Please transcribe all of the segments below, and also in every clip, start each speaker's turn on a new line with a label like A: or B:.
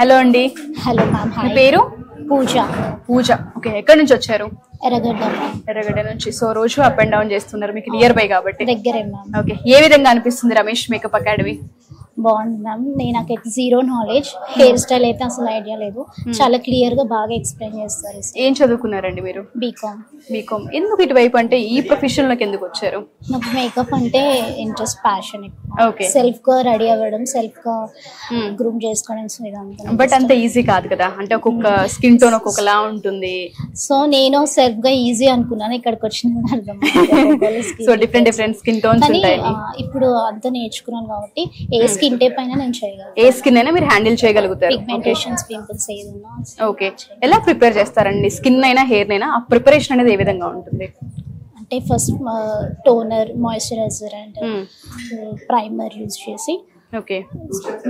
A: Hello అండి.
B: Hello ma'am.
A: మీ పేరు?
B: పూజ.
A: పూజ. Okay, ఎక్కడి నుంచి వచ్చారు?
B: ఎర్రగడ్డ.
A: ఎర్రగడ్డ నుంచి. సో రోజు అప్ అండ్ డౌన్ చేస్తున్నారు, మీకు నియర్ బై కాబట్టి.
B: దగ్గరే మ్యామ్.
A: ఓకే, ఏ విధంగా అనిపిస్తుంది రమేష్ మేకప్ అకాడమీ?
B: బాగుంది మ్యామ్. నాకైతే జీరో నాలెడ్జ్, హెయిర్ స్టైల్ అయితే అసలు ఐడియా లేదు. చాలా క్లియర్ గా బాగా ఎక్స్ప్లెయిన్ చేస్తారు.
A: ఏం చదువుకున్నారండి మీరు?
B: బీకామ్.
A: బీకామ్. ఎందుకు ఇటువైపు, అంటే ఈ ప్రొఫెషన్ లోకి ఎందుకు వచ్చారు?
B: నాకు మేకప్ అంటే ఇంట్రెస్ట్, ప్యాషన్.
A: ఓకే.
B: సెల్ఫ్ గా రెడీ అవ్వడం, సెల్ఫ్ గా గ్రూమ్ చేసుకోవడం, సో ఇదంతా.
A: బట్ అంత ఈజీ కాదు కదా, అంటే ఒక్కొక్క స్కిన్ టోన్ ఒక్కొక్కలా ఉంటుంది.
B: సో నేను సెల్ఫ్ గా ఈజీ అనుకున్నాను, ఇక్కడికి వచ్చిన అర్థం.
A: సో డిఫరెంట్ స్కిన్ టోన్స్ ఉంటాయి.
B: ఇప్పుడు అంతా నేర్చుకున్నాను కాబట్టి ఏ స్కిన్ టైప్ అయినా నేను చేయగలను.
A: ఏ స్కిన్ అయినా మీరు హ్యాండిల్ చేయగలుగుతారు.
B: పిగ్మెంటేషన్స్, పింపుల్స్ ఏదైనా.
A: ఓకే, ఎలా ప్రిపేర్ చేస్తారండి? స్కిన్ అయినా హెయిర్ అయినా ఆ ప్రిపరేషన్ అనేది ఏ విధంగా ఉంటుంది?
B: అంటే first toner, moisturiser and primer use చేసి,
A: okay,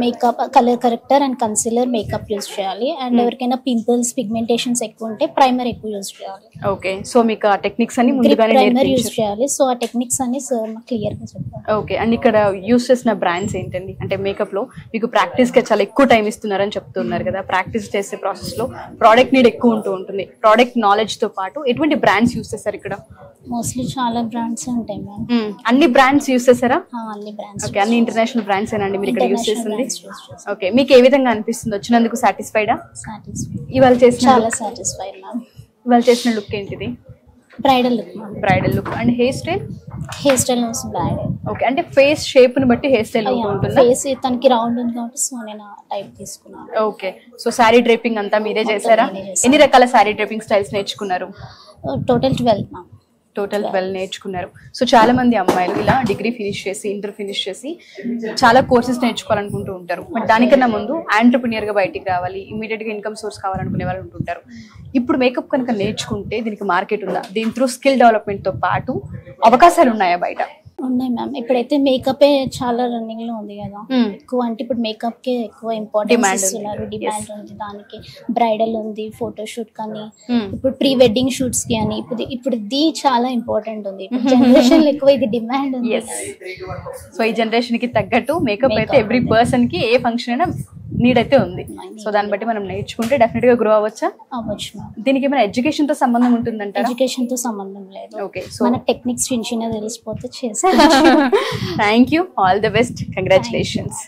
B: makeup, colour corrector and concealer makeup use చేయాలి. అండ్ ఎవరికైనా పింపుల్స్, పిగ్మెంటేషన్స్ ఎక్కువ ఉంటే ప్రైమర్ ఎక్కువ యూజ్ చేయాలి.
A: ఓకే, సో మీకు ఆ టెక్నిక్స్ అన్ని ముందుగానే
B: ప్రైమర్ యూజ్ చేయాలి. సో ఆ టెక్నిక్స్ అన్ని సార్ మాకు క్లియర్ గా చెప్పారు.
A: ఓకే, అండ్ ఇక్కడ యూస్ చేసిన బ్రాండ్స్ ఏంటండి? అంటే మేకప్ లో మీకు ప్రాక్టీస్ కి చాలా ఎక్కువ టైం ఇస్తున్నారని చెప్తున్నారు కదా, ప్రాక్టీస్ చేసే ప్రాసెస్ లో ప్రోడక్ట్ నీడ్ ఎక్కువ ఉంటూ ఉంటుంది. ప్రోడక్ట్ నాలెడ్జ్ తో పాటు ఎటువంటి బ్రాండ్స్ యూస్ చేస్తారు ఇక్కడ?
B: మోస్ట్లీ చాలా బ్రాండ్స్ ఉంటాయి మ్యామ్.
A: అన్ని బ్రాండ్స్ యూస్ చేస్తారా?
B: అన్ని బ్రాండ్స్.
A: ఓకే, అన్ని ఇంటర్నేషనల్ బ్రాండ్స్ ఏనండి మీరు ఇక్కడ యూస్ చేస్తుంది? ఓకే, మీకు ఏ విధంగా అనిపిస్తుంది? వచ్చినందుకు సాటిస్ఫైడా? ఇవాళ చేసిన
B: చాలా సాటిస్ఫైడ్ మ్యామ్.
A: ఇవాళ చేసిన లుక్ ఏంటిది?
B: Bridal look ma'am.
A: Bridal look. And hair style?
B: Hair style నుంచి బ్రైడల్.
A: ఓకే, అంటే ఫేస్ షేప్ ని బట్టి హెయిర్ స్టైల్ ఉంటుందా?
B: ఫేస్ తనకి రౌండ్ ఉంది కాబట్టి సో నేను టైప్ తీసుకున్నాను.
A: ఓకే, సో సారీ డ్రేపింగ్ అంతా మీరే చేశారా? ఎన్ని రకాల సారీ డ్రేపింగ్ స్టైల్స్ నేర్చుకున్నారు?
B: Total 12 ma'am.
A: టోటల్ 12 నేర్చుకున్నారు. సో చాలా మంది అమ్మాయిలు ఇలా డిగ్రీ ఫినిష్ చేసి, ఇంటర్ ఫినిష్ చేసి చాలా కోర్సెస్ నేర్చుకోవాలనుకుంటూ ఉంటారు. బట్ దానికన్నా ముందు ఆంటర్‌ప్రెన్యూర్ గా బయటికి రావాలి, ఇమీడియట్ గా ఇన్కమ్ సోర్స్ కావాలనుకునే వాళ్ళు ఉంటుంటారు. ఇప్పుడు మేకప్ కనుక నేర్చుకుంటే దీనికి మార్కెట్ ఉందా? దీని త్రూ స్కిల్ డెవలప్మెంట్ తో పాటు అవకాశాలు ఉన్నాయా బయట?
B: ఉన్నాయి మ్యామ్. ఇప్పుడైతే మేకప్ చాలా రన్నింగ్ లో ఉంది కదా ఎక్కువ. అంటే ఇప్పుడు మేకప్ కి ఎక్కువ ఇంపార్టెన్స్ ఇస్తున్నారు, డిమాండ్ ఉంది దానికి. బ్రైడల్ ఉంది, ఫోటోషూట్ కానీ, ఇప్పుడు ప్రీ వెడ్డింగ్ షూట్స్ కి అని ఇప్పుడు ఇది చాలా ఇంపార్టెంట్ ఉంది. జనరేషన్ లో ఎక్కువ ఇది డిమాండ్ ఉంది.
A: సో ఈ జనరేషన్ కి తగ్గట్టు మేకప్ అయితే ఎవ్రీ పర్సన్ కి ఏ ఫంక్షన్ అయినా నీడ్ అయితే ఉంది. సో దాన్ని బట్టి మనం నేర్చుకుంటే డెఫినెట్ గా గ్రో అవ్వచ్చా?
B: అవ్వచ్చు.
A: దీనికి ఏమైనా ఎడ్యుకేషన్ తో సంబంధం ఉంటుందంట?
B: ఎడ్యుకేషన్ తో సంబంధం లేదు.
A: ఓకే, సో
B: మన టెక్నిక్స్ చిన్న తెలిసిపోతే చేస్తాం.
A: Thank you, all the best, congratulations.